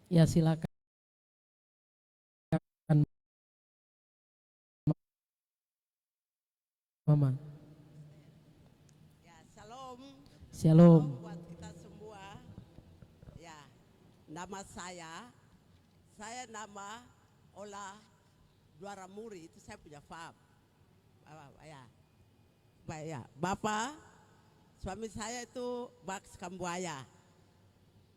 Ya, silakan Mama. Ya, shalom. Shalom Shalom. buat kita semua. Ya, nama saya nama Ola Duaramuri, itu saya punya farm. Ya, ya. Bapak, suami saya itu Max Kambuaya.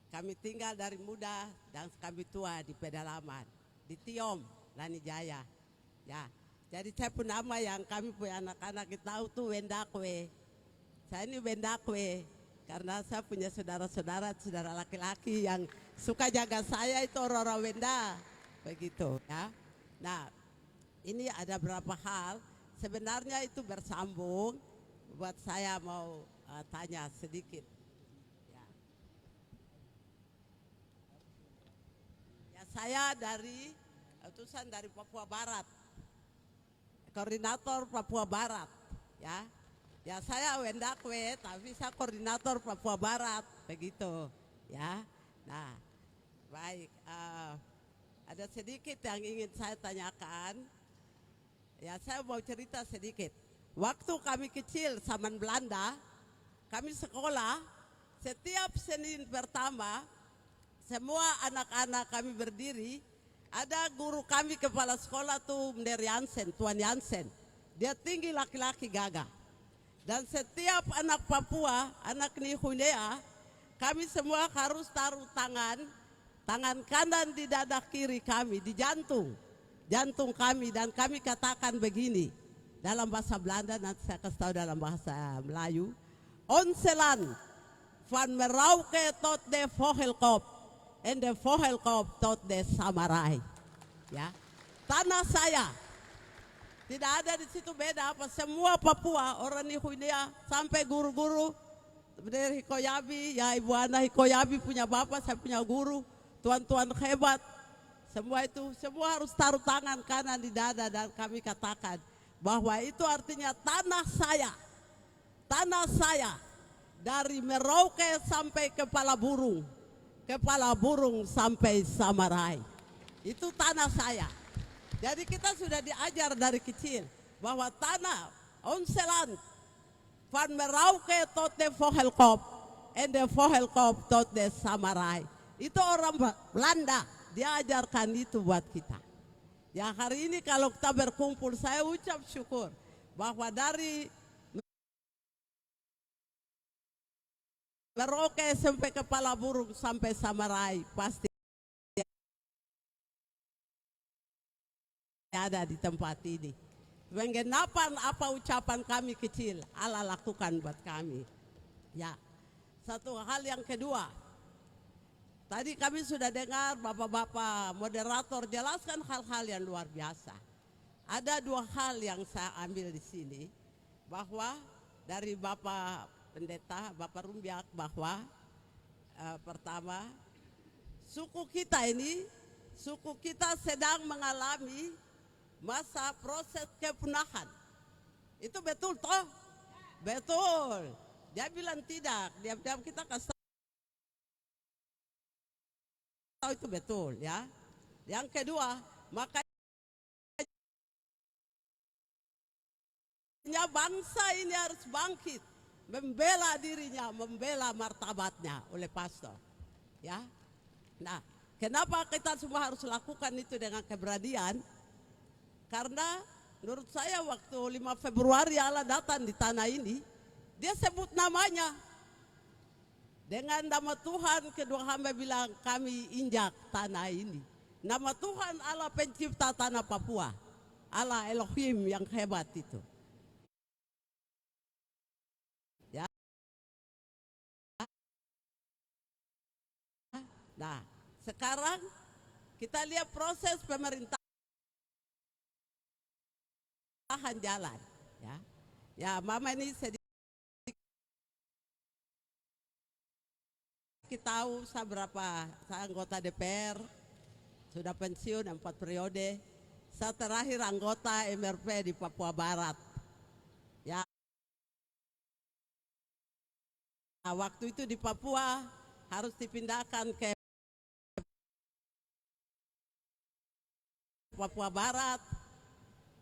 Kami tinggal dari muda dan kami tua di pedalaman, di Tiom, Lani Jaya. Ya, jadi saya pun nama yang kami punya anak-anak kita tahu tuh Wendakwe. Saya ini Wendakwe karena saya punya saudara laki-laki yang suka jaga saya itu orang-orang Wenda, begitu ya. Nah, ini ada beberapa hal sebenarnya itu bersambung buat saya mau tanya sedikit. Ya. Ya, saya dari utusan dari Papua Barat, koordinator Papua Barat, ya. Ya saya Wendakwe, tapi saya koordinator Papua Barat, begitu, ya. Nah, baik. Ada sedikit yang ingin saya tanyakan. Ya, saya mau cerita sedikit. Waktu kami kecil zaman Belanda, kami sekolah setiap Senin pertama, semua anak-anak kami berdiri, ada guru kami kepala sekolah tuh Mder Jansen, Tuan Jansen. Dia tinggi laki-laki gagah. Dan setiap anak Papua, anak Nihunea, kami semua harus taruh tangan kanan di dada kiri kami, di jantung kami, dan kami katakan begini dalam bahasa Belanda, nanti saya kasih tahu dalam bahasa Melayu. Onselan van Merauke tot de Vogelkop en de Vogelkop tot de Samarai. Ya, tanah saya tidak ada di situ beda apa, semua Papua orang Nihuinea sampai guru-guru dari Hikoyabi, ya Ibu Ana Hikoyabi punya bapak, saya punya guru, tuan-tuan hebat. Semua itu, semua harus taruh tangan kanan di dada dan kami katakan bahwa itu artinya tanah saya dari Merauke sampai kepala burung sampai Samarai. Itu tanah saya. Jadi kita sudah diajar dari kecil bahwa tanah onseland van Merauke tot de Vogelkop en de Vogelkop tot de Samarai. Itu orang Belanda, dia ajarkan itu buat kita. Ya, hari ini kalau kita berkumpul, saya ucap syukur bahwa dari Merauke sampai kepala burung sampai Samarai pasti ada di tempat ini. Menggenapan apa ucapan kami kecil, Allah lakukan buat kami. Ya, satu hal yang kedua, tadi kami sudah dengar bapak-bapak moderator jelaskan hal-hal yang luar biasa. Ada dua hal yang saya ambil di sini, bahwa dari Bapak Pendeta, Bapak Rumbiak, bahwa pertama, suku kita sedang mengalami masa proses kepunahan. Itu betul toh? Betul. Dia bilang tidak, diam-diam kita kasih tahu itu betul, ya. Yang kedua, makanya bangsa ini harus bangkit, membela dirinya, membela martabatnya oleh pastor, ya. Nah, kenapa kita semua harus lakukan itu dengan keberanian? Karena menurut saya waktu 5 Februari Allah datang di tanah ini, dia sebut namanya. Dengan nama Tuhan, kedua hamba bilang kami injak tanah ini. Nama Tuhan Allah pencipta tanah Papua, Allah Elohim yang hebat itu. Ya. Nah, sekarang kita lihat proses pemerintahan jalan. Ya, ya Mama ini sedikit tahu saya berapa, saya anggota DPR, sudah pensiun 4 periode. Saya terakhir anggota MRP di Papua Barat. Ya, waktu itu di Papua harus dipindahkan ke Papua Barat.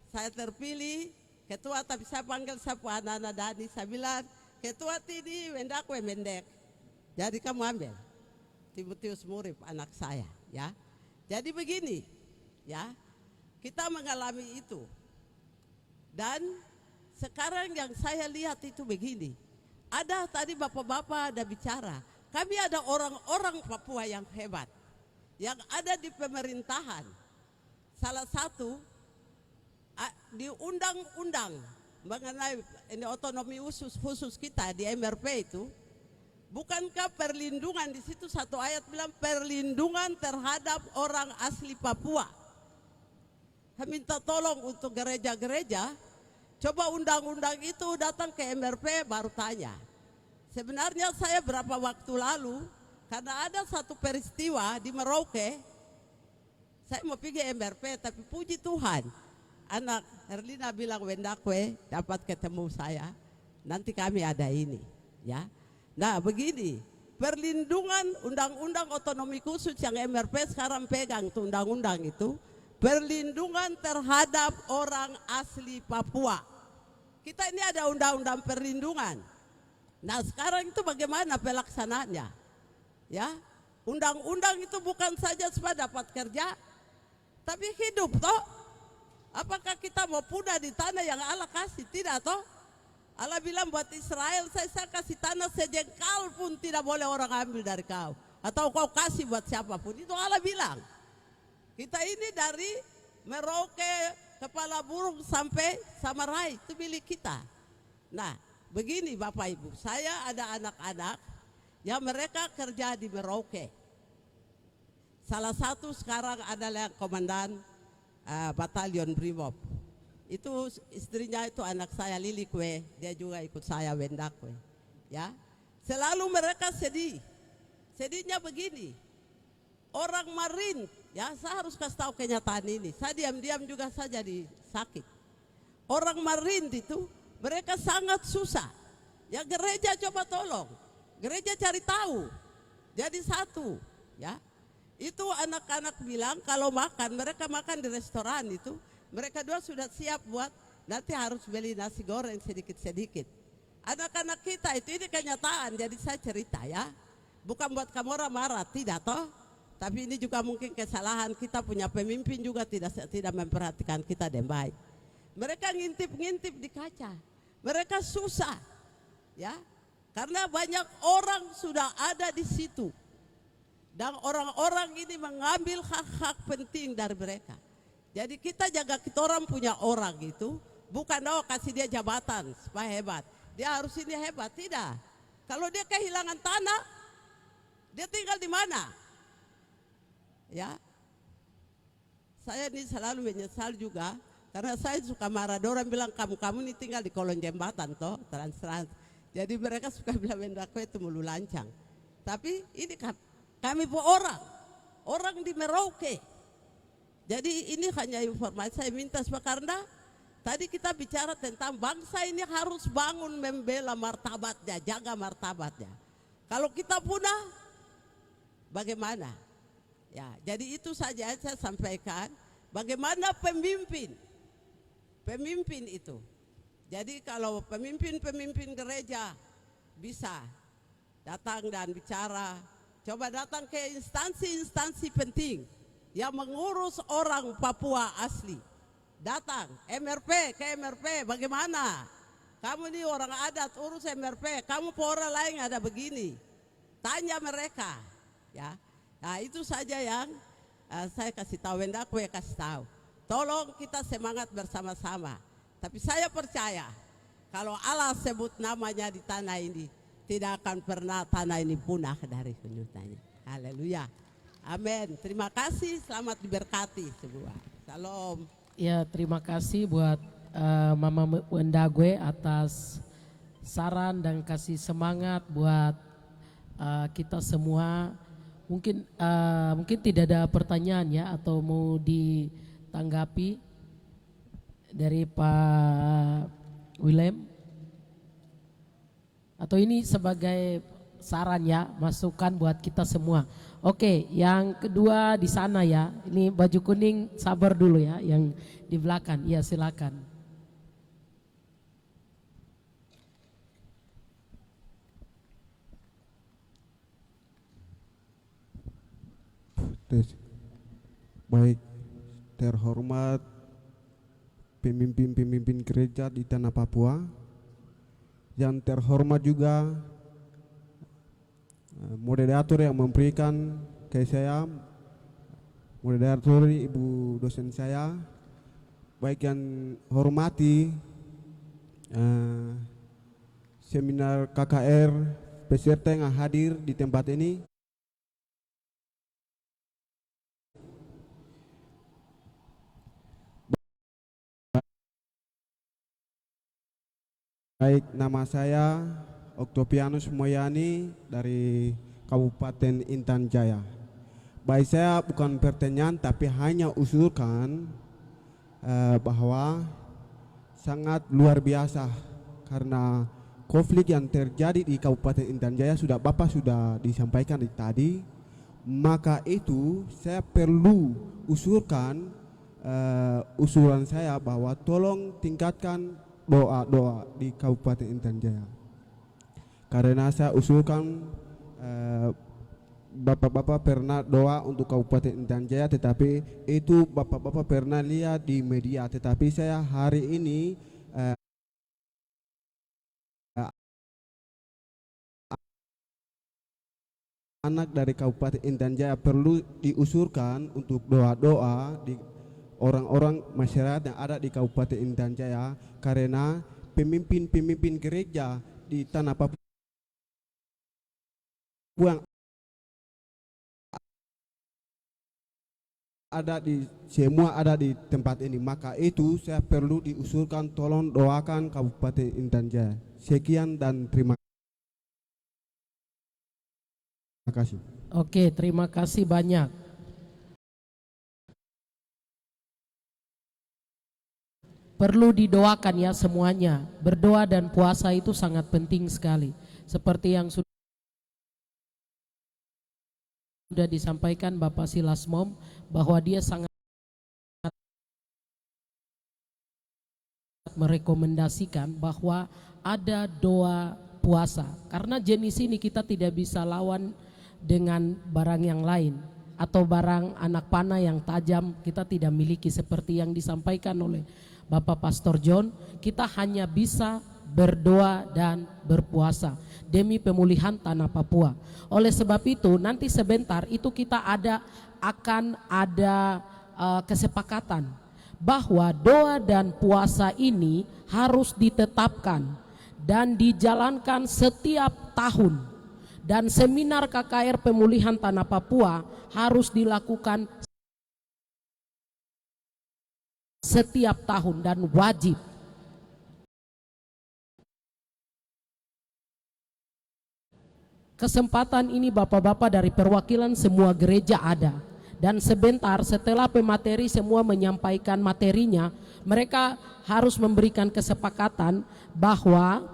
Saya terpilih ketua, tapi saya panggil saya anak-anak Dani. Saya bilang, ketua ini Wendakwe mendek. Jadi kamu ambil. Timotius Murib anak saya, ya. Jadi begini, ya. Kita mengalami itu. Dan sekarang yang saya lihat itu begini. Ada tadi bapak-bapak ada bicara. Kami ada orang-orang Papua yang hebat. Yang ada di pemerintahan. Salah satu di undang-undang mengenai ini otonomi khusus kita di MRP itu. Bukankah perlindungan di situ satu ayat bilang perlindungan terhadap orang asli Papua. Saya minta tolong untuk gereja-gereja, coba undang-undang itu datang ke MRP baru tanya. Sebenarnya saya berapa waktu lalu, karena ada satu peristiwa di Merauke, saya mau pergi MRP, tapi puji Tuhan, anak Herlina bilang Wendakwe dapat ketemu saya, nanti kami ada ini, ya. Nah begini, perlindungan undang-undang otonomi khusus yang MRP sekarang pegang tuh undang-undang itu, perlindungan terhadap orang asli Papua. Kita ini ada undang-undang perlindungan. Nah sekarang itu bagaimana pelaksanaannya? Ya, undang-undang itu bukan saja supaya dapat kerja, tapi hidup toh. Apakah kita mau punah di tanah yang Allah kasih? Tidak toh. Allah bilang buat Israel, saya kasih tanah sejengkal pun tidak boleh orang ambil dari kau. Atau kau kasih buat siapapun, itu Allah bilang. Kita ini dari Merauke, Kepala Burung sampai Samarai, itu milik kita. Nah, begini Bapak Ibu, saya ada anak-anak yang mereka kerja di Merauke. Salah satu sekarang adalah komandan batalion Brimob. Itu istrinya itu anak saya Lili Kwe, dia juga ikut saya Wendakwe. Ya, selalu mereka sedih. Sedihnya begini, orang Marin, ya saya harus kasih tahu kenyataan ini. Saya diam-diam juga saya jadi sakit. Orang Marin itu mereka sangat susah. Ya gereja coba tolong, gereja cari tahu. Jadi satu, ya. Itu anak-anak bilang kalau makan, mereka makan di restoran itu. Mereka dua sudah siap buat nanti harus beli nasi goreng sedikit-sedikit. Anak-anak kita itu ini kenyataan, jadi saya cerita ya. Bukan buat kamu orang marah, tidak toh. Tapi ini juga mungkin kesalahan kita punya pemimpin juga tidak memperhatikan kita dengan baik. Mereka ngintip-ngintip di kaca. Mereka susah, ya. Karena banyak orang sudah ada di situ. Dan orang-orang ini mengambil hak-hak penting dari mereka. Jadi kita jaga kita orang punya orang itu, bukan kasih dia jabatan supaya hebat. Dia harus ini hebat, tidak. Kalau dia kehilangan tanah, dia tinggal di mana? Ya, saya ini selalu menyesal juga karena saya suka marah. Orang bilang kamu ini tinggal di kolong jembatan toh, trans. Jadi mereka suka bilang Wendakwe itu mulu lancang. Tapi ini kami pun orang di Merauke. Jadi ini hanya informasi saya minta karena tadi kita bicara tentang bangsa ini harus bangun membela martabatnya, jaga martabatnya. Kalau kita punah, bagaimana? Ya, jadi itu saja saya sampaikan. Bagaimana pemimpin itu. Jadi kalau pemimpin gereja bisa datang dan bicara, coba datang ke instansi-instansi penting yang mengurus orang Papua asli. Datang ke MRP, bagaimana? Kamu ini orang adat urus MRP, kamu orang lain ada begini. Tanya mereka, ya. Nah itu saja yang saya kasih tahu, Wendakwe kasih tahu. Tolong kita semangat bersama-sama. Tapi saya percaya kalau Allah sebut namanya di tanah ini, tidak akan pernah tanah ini punah dari penyutannya. Haleluya. Amin. Terima kasih, selamat diberkati semua. Salam. Ya, terima kasih buat Mama Wendakwe atas saran dan kasih semangat buat kita semua. Mungkin tidak ada pertanyaan ya atau mau ditanggapi dari Pak William, atau ini sebagai saran ya, masukan buat kita semua. Oke, yang kedua di sana ya. Ini baju kuning, sabar dulu ya. Yang di belakang, ya silakan. Tes. Baik, terhormat pemimpin-pemimpin gereja di tanah Papua, yang terhormat juga moderator yang memberikan ke saya, moderator ibu dosen saya, baik yang hormati seminar KKR, peserta yang hadir di tempat ini. Baik, nama saya Oktopianus Moyani dari Kabupaten Intan Jaya. Baik, saya bukan pertanyaan tapi hanya usulkan bahwa sangat luar biasa karena konflik yang terjadi di Kabupaten Intan Jaya Bapak sudah disampaikan tadi, maka itu saya perlu usulkan usulan saya bahwa tolong tingkatkan doa di Kabupaten Intan Jaya. Karena saya usulkan bapak-bapak pernah doa untuk Kabupaten Intan Jaya, tetapi itu bapak-bapak pernah lihat di media, tetapi saya hari ini anak dari Kabupaten Intan Jaya perlu diusulkan untuk doa-doa di orang-orang masyarakat yang ada di Kabupaten Intan Jaya, karena pemimpin-pemimpin gereja di tanah Papua yang semua ada di tempat ini, maka itu saya perlu diusulkan tolong doakan Kabupaten Intan Jaya. Sekian dan terima kasih. Oke, terima kasih banyak. Perlu didoakan ya semuanya. Berdoa dan puasa itu sangat penting sekali. Seperti yang sudah disampaikan Bapak Silas Mom, bahwa dia sangat merekomendasikan bahwa ada doa puasa. Karena jenis ini kita tidak bisa lawan dengan barang yang lain, atau barang anak panah yang tajam kita tidak miliki seperti yang disampaikan oleh Bapak Pastor John. Kita hanya bisa berdoa dan berpuasa demi pemulihan tanah Papua. Oleh sebab itu nanti sebentar itu kita akan ada kesepakatan bahwa doa dan puasa ini harus ditetapkan dan dijalankan setiap tahun, dan seminar KKR pemulihan tanah Papua harus dilakukan setiap tahun dan wajib. Kesempatan ini bapak-bapak dari perwakilan semua gereja ada, dan sebentar setelah pemateri semua menyampaikan materinya, mereka harus memberikan kesepakatan bahwa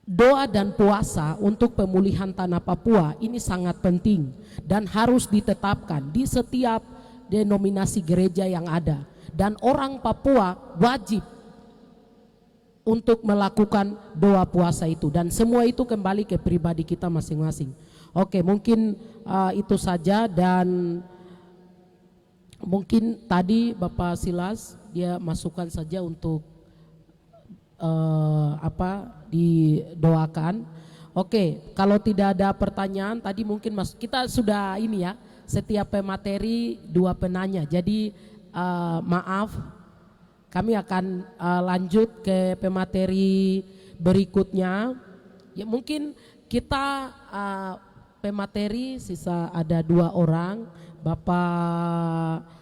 doa dan puasa untuk pemulihan tanah Papua ini sangat penting dan harus ditetapkan di setiap denominasi gereja yang ada, dan orang Papua wajib untuk melakukan doa puasa itu, dan semua itu kembali ke pribadi kita masing-masing. Oke, mungkin itu saja, dan mungkin tadi Bapak Silas dia masukkan saja untuk didoakan. Oke, kalau tidak ada pertanyaan tadi mungkin kita sudah ini ya, setiap pemateri 2 penanya. Jadi maaf, kami akan lanjut ke pemateri berikutnya. Ya mungkin kita pemateri sisa ada 2 orang, Bapak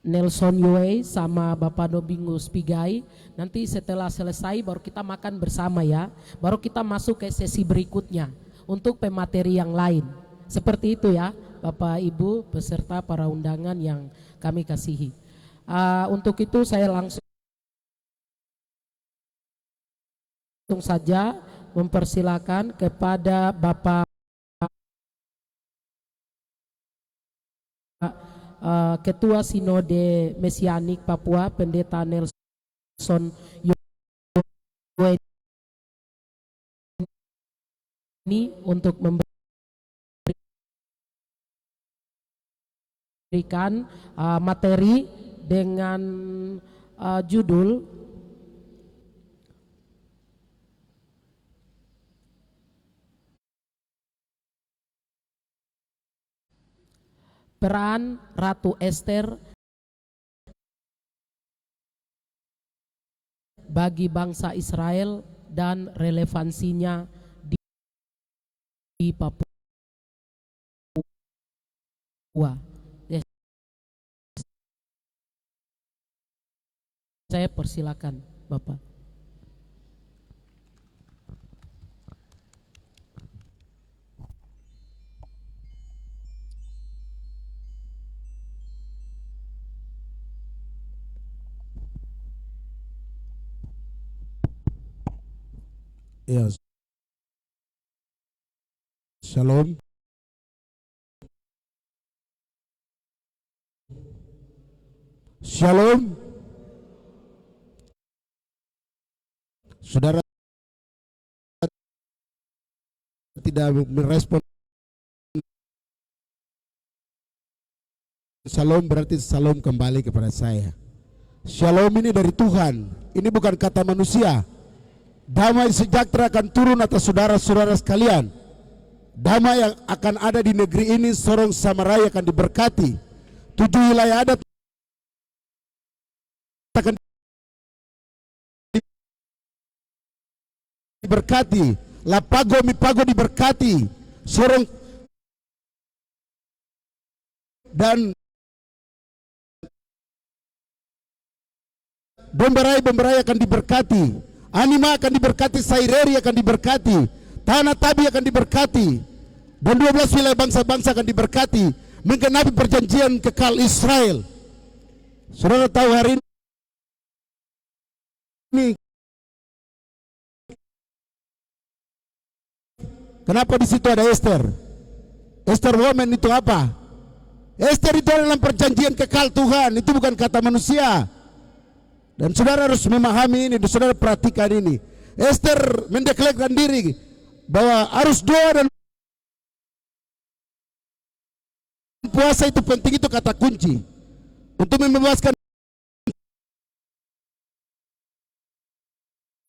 Nelson Yue sama Bapak Nobingus Pigai. Nanti setelah selesai baru kita makan bersama ya, baru kita masuk ke sesi berikutnya untuk pemateri yang lain. Seperti itu ya Bapak Ibu beserta para undangan yang kami kasihi. Untuk itu saya langsung saja mempersilakan kepada Bapak Ketua Sinode Mesianik Papua, Pendeta Nelson ini untuk memberikan materi dengan judul Peran Ratu Ester bagi bangsa Israel dan relevansinya di Papua. Saya persilakan Bapak. Ya, shalom. Shalom. Saudara tidak merespon shalom, berarti shalom kembali kepada saya. Shalom ini dari Tuhan, ini bukan kata manusia. Damai sejahtera akan turun atas saudara-saudara sekalian. Damai yang akan ada di negeri ini, Sorong Samaraya akan diberkati. 7 wilayah adat akan diberkati. Lapago Mipago diberkati. Sorong dan Bomberai akan diberkati. Anima akan diberkati, Saireri akan diberkati, Tanah Tabi akan diberkati, dan 12 wilayah bangsa-bangsa akan diberkati, menggenapi perjanjian kekal Israel. Saudara tahu hari ini kenapa di situ ada Esther? Esther woman itu apa? Esther itu adalah perjanjian kekal Tuhan, itu bukan kata manusia. Dan saudara harus memahami ini, dan saudara perhatikan ini. Esther mendeklarasikan diri bahwa harus doa dan puasa itu penting, itu kata kunci untuk membebaskan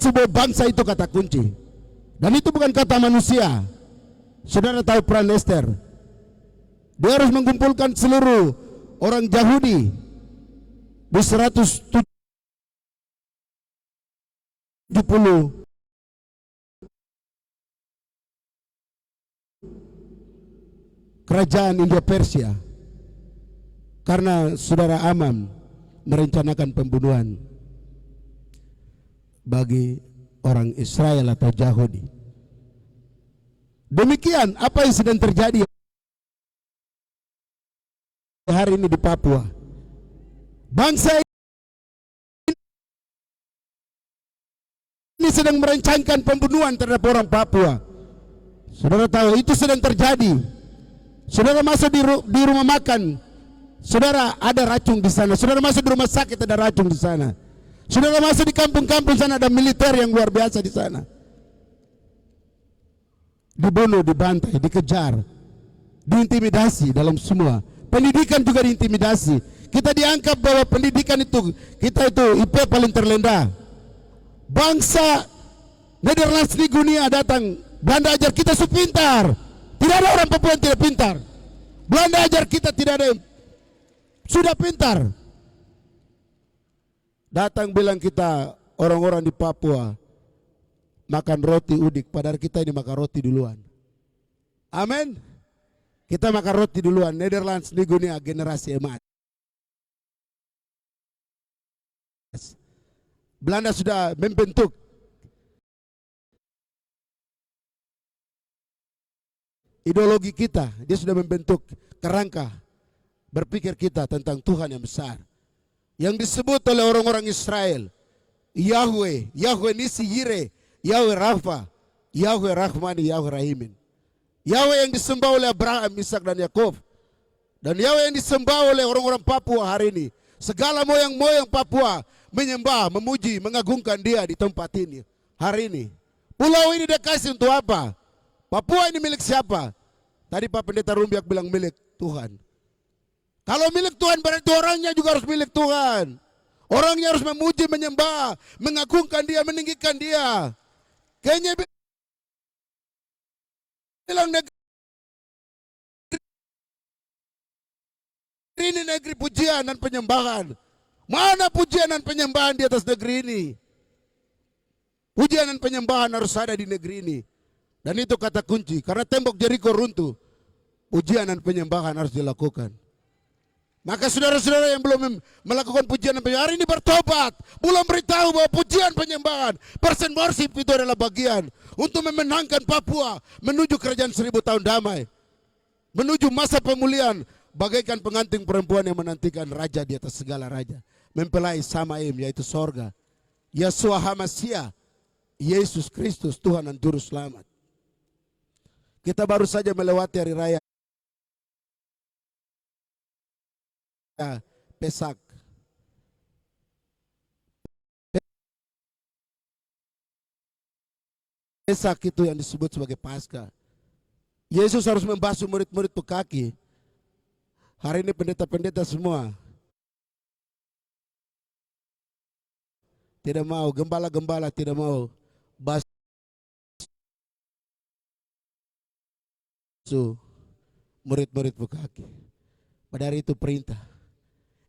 sebuah bangsa, itu kata kunci. Dan itu bukan kata manusia. Saudara tahu peran Esther. Dia harus mengumpulkan seluruh orang Yahudi di 170 kerajaan India Persia, karena saudara Amam merencanakan pembunuhan bagi orang Israel atau Yahudi. Demikian apa yang sedang terjadi hari ini di Papua. Bangsa ini sedang merancangkan pembunuhan terhadap orang Papua. Saudara tahu itu sedang terjadi. Saudara masuk di rumah makan, saudara ada racun di sana. Saudara masuk di rumah sakit, ada racun di sana. Saudara masuk di kampung-kampung sana, ada militer yang luar biasa di sana. Dibunuh, dibantai, dikejar, diintimidasi dalam semua. Pendidikan juga diintimidasi. Kita dianggap bahwa pendidikan itu, kita itu IP paling terlendah. Bangsa Nederlands di dunia datang, Belanda ajar kita pintar. Tidak ada orang Papua yang tidak pintar. Belanda ajar kita, tidak ada yang sudah pintar. Datang bilang kita orang-orang di Papua makan roti udik, padahal kita ini makan roti duluan. Amin. Kita makan roti duluan. Nederlands di dunia generasi emas. Belanda sudah membentuk ideologi kita, dia sudah membentuk kerangka berpikir kita tentang Tuhan yang besar, yang disebut oleh orang-orang Israel Yahweh, Yahweh Nisi Yire, Yahweh Rafa, Yahweh Rahmani, Yahweh Rahimin. Yahweh yang disembah oleh Abraham, Ishak dan Yakub. Dan Yahweh yang disembah oleh orang-orang Papua hari ini. Segala moyang-moyang Papua menyembah, memuji, mengagungkan dia di tempat ini. Hari ini. Pulau ini dikasih untuk apa? Papua ini milik siapa? Tadi Pak Pendeta Rumbiak bilang milik Tuhan. Kalau milik Tuhan berarti orangnya juga harus milik Tuhan. Orangnya harus memuji, menyembah, mengagungkan dia, meninggikan dia. Kayaknya bilang negeri ini negeri pujian dan penyembahan. Mana pujian dan penyembahan di atas negeri ini? Pujian dan penyembahan harus ada di negeri ini. Dan itu kata kunci. Karena tembok Jeriko runtuh, pujian dan penyembahan harus dilakukan. Maka saudara-saudara yang belum melakukan pujian dan penyembahan, hari ini bertobat. Belum beritahu bahwa pujian penyembahan, person worship itu adalah bagian untuk memenangkan Papua menuju kerajaan 1000 tahun damai. Menuju masa pemulihan, bagaikan pengantin perempuan yang menantikan raja di atas segala raja. Mempelai Samaim, yaitu sorga. Yeshua HaMashiach, Yesus Kristus, Tuhan dan Juru Selamat. Kita baru saja melewati hari raya Pesak. Pesak itu yang disebut sebagai Paskah. Yesus harus membasuh murid-murid itu kaki. Hari ini pendeta-pendeta semua tidak mau, gembala-gembala tidak mau basuh murid-murid itu kaki. Pada hari itu perintah.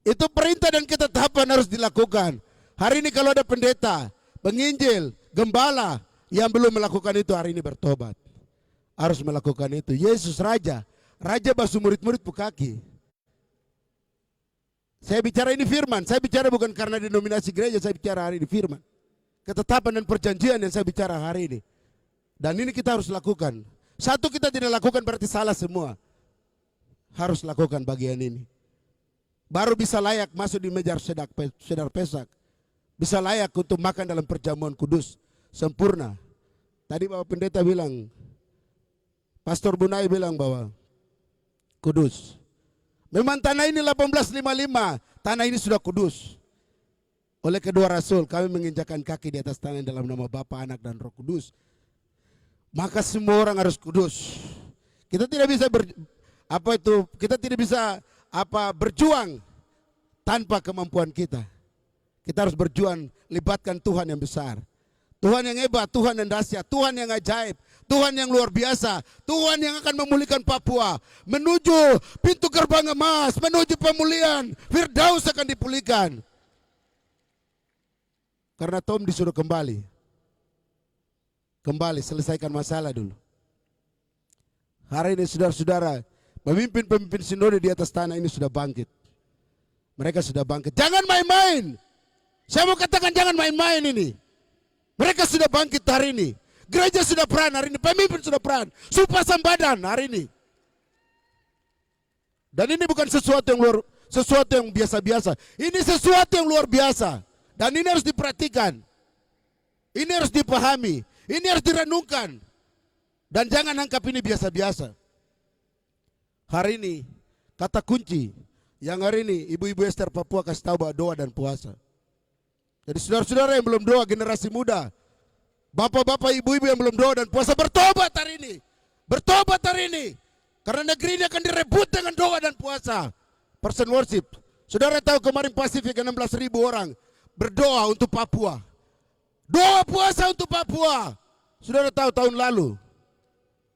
Itu perintah dan ketetapan harus dilakukan. Hari ini kalau ada pendeta, penginjil, gembala yang belum melakukan itu, hari ini bertobat. Harus melakukan itu. Yesus Raja. Raja basuh murid-murid itu kaki. Saya bicara ini firman. Saya bicara bukan karena denominasi gereja. Saya bicara hari ini firman. Ketetapan dan perjanjian yang saya bicara hari ini. Dan ini kita harus lakukan. Satu kita tidak lakukan berarti salah semua. Harus lakukan bagian ini. Baru bisa layak masuk di meja sedar Pesak. Bisa layak untuk makan dalam perjamuan kudus. Sempurna. Tadi Bapak Pendeta bilang, Pastor Bunai bilang bahwa kudus. Memang tanah ini 1855. Tanah ini sudah kudus. Oleh kedua rasul kami menginjakan kaki di atas tanah dalam nama Bapa, Anak dan Roh Kudus. Maka semua orang harus kudus. Kita tidak bisa berjuang tanpa kemampuan kita. Kita harus berjuang, libatkan Tuhan yang besar. Tuhan yang hebat, Tuhan yang dahsyat, Tuhan yang ajaib, Tuhan yang luar biasa, Tuhan yang akan memulihkan Papua menuju pintu gerbang emas, menuju pemulihan. Firdaus akan dipulihkan. Karena Tom disuruh kembali. Kembali, selesaikan masalah dulu. Hari ini saudara-saudara, pemimpin-pemimpin sinode di atas tanah ini sudah bangkit. Mereka sudah bangkit. Jangan main-main. Saya mau katakan jangan main-main ini. Mereka sudah bangkit hari ini. Gereja sudah peran hari ini. Pemimpin sudah peran. Sumpah Sambadan hari ini. Dan ini bukan sesuatu yang biasa-biasa. Ini sesuatu yang luar biasa. Dan ini harus diperhatikan. Ini harus dipahami. Ini harus direnungkan. Dan jangan anggap ini biasa-biasa. Hari ini, kata kunci yang hari ini ibu-ibu Ester Papua kasih tahu bahwa doa dan puasa. Jadi saudara-saudara yang belum doa, generasi muda, bapak-bapak, ibu-ibu yang belum doa dan puasa, bertobat hari ini. Bertobat hari ini. Karena negeri ini akan direbut dengan doa dan puasa. Person worship. Saudara tahu kemarin Pasifik 16.000 orang berdoa untuk Papua. Doa puasa untuk Papua. Saudara tahu tahun lalu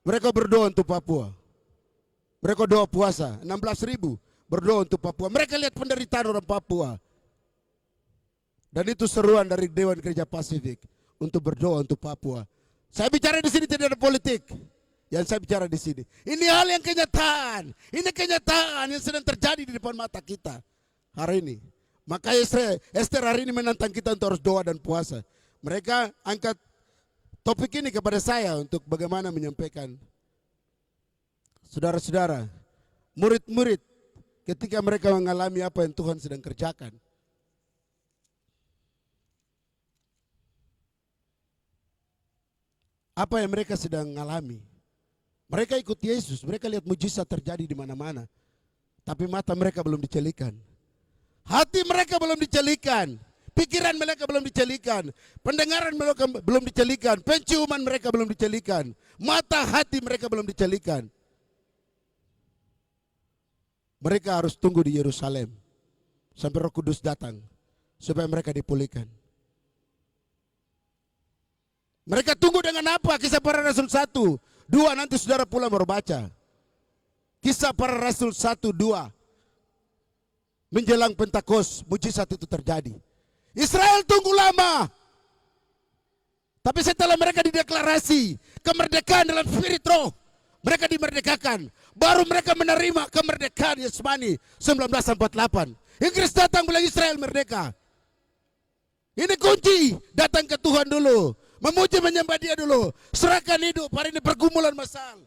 mereka berdoa untuk Papua. Mereka doa puasa, 16.000 berdoa untuk Papua. Mereka lihat penderitaan orang Papua. Dan itu seruan dari Dewan Gereja Pasifik untuk berdoa untuk Papua. Saya bicara di sini tidak ada politik. Yang saya bicara di sini, ini hal yang kenyataan. Ini kenyataan yang sedang terjadi di depan mata kita hari ini. Maka Esther hari ini menantang kita untuk harus doa dan puasa. Mereka angkat topik ini kepada saya untuk bagaimana menyampaikan. Saudara-saudara, murid-murid ketika mereka mengalami apa yang Tuhan sedang kerjakan. apa yang mereka sedang alami. Mereka ikut Yesus, mereka lihat mujizat terjadi di mana-mana. Tapi mata mereka belum dicelikan. Hati mereka belum dicelikan. Pikiran mereka belum dicelikan. Pendengaran mereka belum dicelikan. Penciuman mereka belum dicelikan. Mata hati mereka belum dicelikan. Mereka harus tunggu di Yerusalem sampai Roh Kudus datang supaya mereka dipulihkan. Mereka tunggu dengan apa? Kisah Para Rasul 1, 2, nanti saudara pulang baru baca. Kisah Para Rasul 1, 2. Menjelang Pentakos, mujizat itu terjadi. Israel tunggu lama. Tapi setelah mereka dideklarasi kemerdekaan dalam spirit roh, mereka dimerdekakan. Baru mereka menerima kemerdekaan Yasmani 1948. Inggris datang bilang Israel merdeka. Ini kunci, datang ke Tuhan dulu. Memuji menyembah Dia dulu. Serahkan hidup, hari ini pergumulan masal.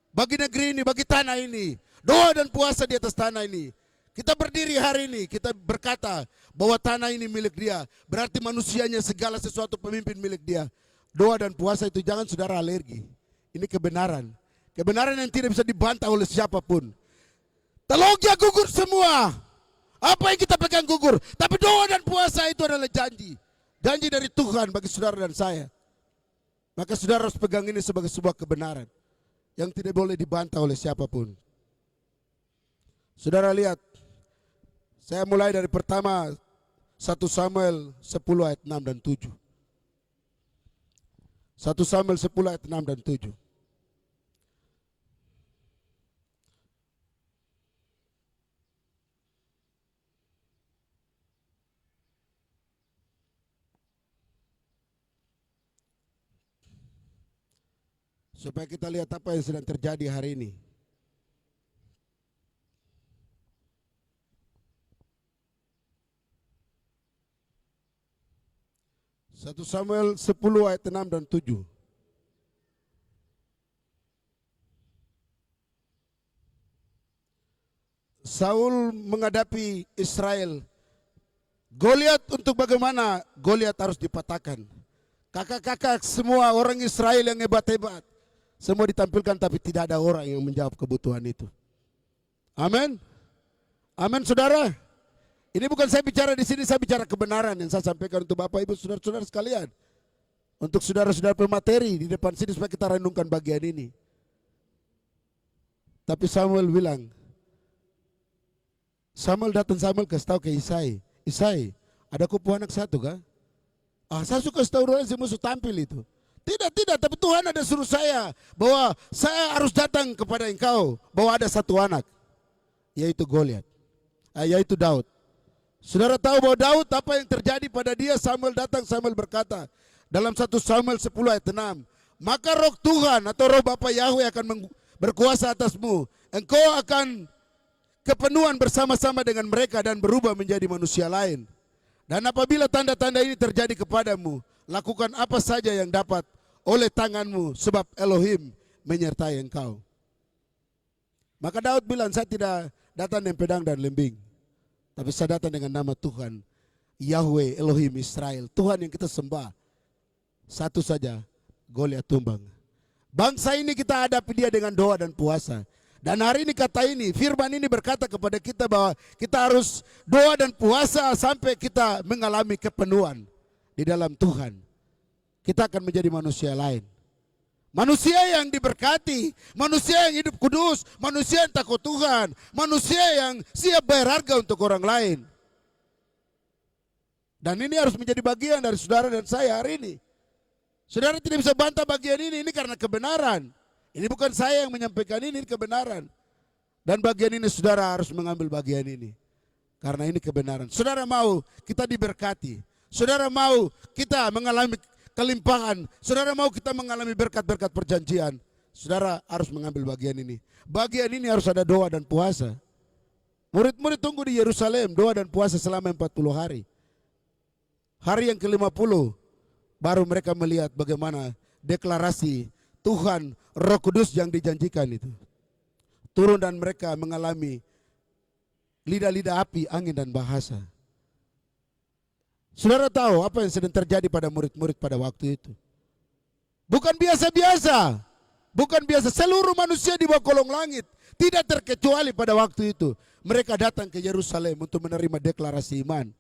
Bagi negeri ini, bagi tanah ini. Doa dan puasa di atas tanah ini. Kita berdiri hari ini, kita berkata bahwa tanah ini milik Dia. Berarti manusianya segala sesuatu pemimpin milik Dia. Doa dan puasa itu jangan saudara alergi. Ini kebenaran. Kebenaran yang tidak bisa dibantah oleh siapapun. Teologi gugur semua. Apa yang kita pegang gugur. Tapi doa dan puasa itu adalah janji. Janji dari Tuhan bagi saudara dan saya. Maka saudara harus pegang ini sebagai sebuah kebenaran. Yang tidak boleh dibantah oleh siapapun. Saudara lihat. Saya mulai dari pertama 1 Samuel 10 ayat 6 dan 7. 1 Samuel 10 ayat 6 dan 7. Supaya kita lihat apa yang sedang terjadi hari ini. Satu Samuel 10 ayat 6 dan 7. Saul menghadapi Israel. Goliat untuk bagaimana Goliat harus dipatahkan. Kakak-kakak semua orang Israel yang hebat-hebat. Semua ditampilkan tapi tidak ada orang yang menjawab kebutuhan itu. Amin. Amin saudara. Ini bukan saya bicara di sini, saya bicara kebenaran yang saya sampaikan untuk Bapak Ibu saudara-saudara sekalian. Untuk saudara-saudara pemateri di depan sini supaya kita renungkan bagian ini. Tapi Samuel bilang, Samuel kasih tahu ke Isai, Isai, ada kupu anak satu kah? Saya suka kasih tahu orang si musuh tampil itu. Tidak, tapi Tuhan ada suruh saya bahwa saya harus datang kepada engkau bahwa ada satu anak, yaitu Goliat, yaitu Daud. Saudara tahu bahwa Daud apa yang terjadi pada dia? Samuel datang, Samuel berkata dalam 1 Samuel 10 ayat 6, maka roh Tuhan atau roh Bapa Yahweh akan berkuasa atasmu. Engkau akan kepenuhan bersama-sama dengan mereka dan berubah menjadi manusia lain. Dan apabila tanda-tanda ini terjadi kepadamu, lakukan apa saja yang dapat oleh tanganmu, sebab Elohim menyertai engkau. Maka Daud bilang, saya tidak datang dengan pedang dan lembing, tapi saya datang dengan nama Tuhan, Yahweh Elohim Israel, Tuhan yang kita sembah. Satu saja, Goliat tumbang. Bangsa ini kita hadapi dia dengan doa dan puasa. Dan hari ini kata ini, firman ini berkata kepada kita bahwa kita harus doa dan puasa sampai kita mengalami kepenuhan di dalam Tuhan. Kita akan menjadi manusia lain. Manusia yang diberkati, manusia yang hidup kudus, manusia yang takut Tuhan, manusia yang siap bayar harga untuk orang lain. Dan ini harus menjadi bagian dari saudara dan saya hari ini. Saudara tidak bisa bantah bagian ini karena kebenaran. Ini bukan saya yang menyampaikan ini kebenaran. Dan bagian ini saudara harus mengambil bagian ini. Karena ini kebenaran. Saudara mau kita diberkati. Saudara mau kita mengalami kelimpahan. Saudara mau kita mengalami berkat-berkat perjanjian. Saudara harus mengambil bagian ini. Bagian ini harus ada doa dan puasa. Murid-murid tunggu di Yerusalem, doa dan puasa selama 40 hari. Hari yang ke-50 baru mereka melihat bagaimana deklarasi Tuhan Roh Kudus yang dijanjikan itu turun dan mereka mengalami lidah-lidah api, angin dan bahasa. Saudara tahu apa yang sedang terjadi pada murid-murid pada waktu itu? Bukan biasa-biasa. Bukan biasa. Seluruh manusia di bawah kolong langit. Tidak terkecuali pada waktu itu. Mereka datang ke Yerusalem untuk menerima deklarasi iman.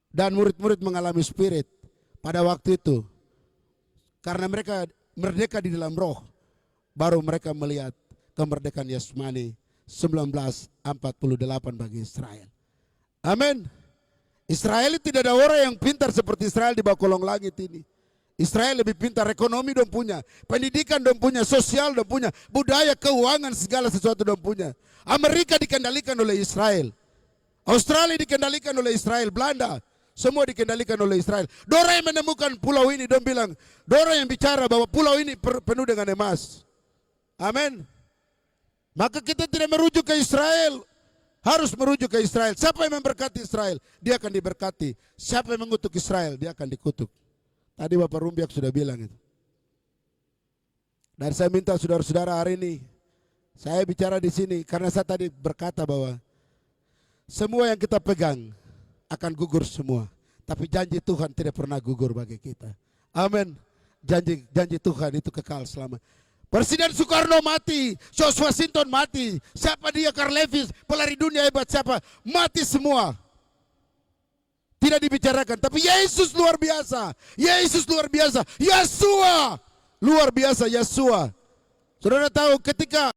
Dan murid-murid mengalami spirit pada waktu itu. Karena mereka merdeka di dalam roh. Baru mereka melihat kemerdekaan Yasmani 1948 bagi Israel. Amin. Israel tidak ada orang yang pintar seperti Israel di bawah kolong langit ini. Israel lebih pintar, ekonomi dong punya, pendidikan dong punya, sosial dong punya, budaya, keuangan, segala sesuatu dong punya. Amerika dikendalikan oleh Israel. Australia dikendalikan oleh Israel, Belanda, semua dikendalikan oleh Israel. Dora yang menemukan pulau ini, dong bilang, Dora yang bicara bahwa pulau ini penuh dengan emas. Amin. Maka kita tidak merujuk ke Israel, harus merujuk ke Israel. Siapa yang memberkati Israel, dia akan diberkati. Siapa yang mengutuk Israel, dia akan dikutuk. Tadi Bapak Rumbiak sudah bilang itu. Dan saya minta saudara-saudara hari ini, saya bicara di sini karena saya tadi berkata bahwa semua yang kita pegang akan gugur semua. Tapi janji Tuhan tidak pernah gugur bagi kita. Amin. Janji Tuhan itu kekal selama. Presiden Soekarno mati, George Washington mati, siapa dia, Karl Lewis, pelari dunia hebat siapa, mati semua. Tidak dibicarakan, tapi Yesus luar biasa, Yesus luar biasa, Yesua luar biasa, Yesua. Saudara tahu ketika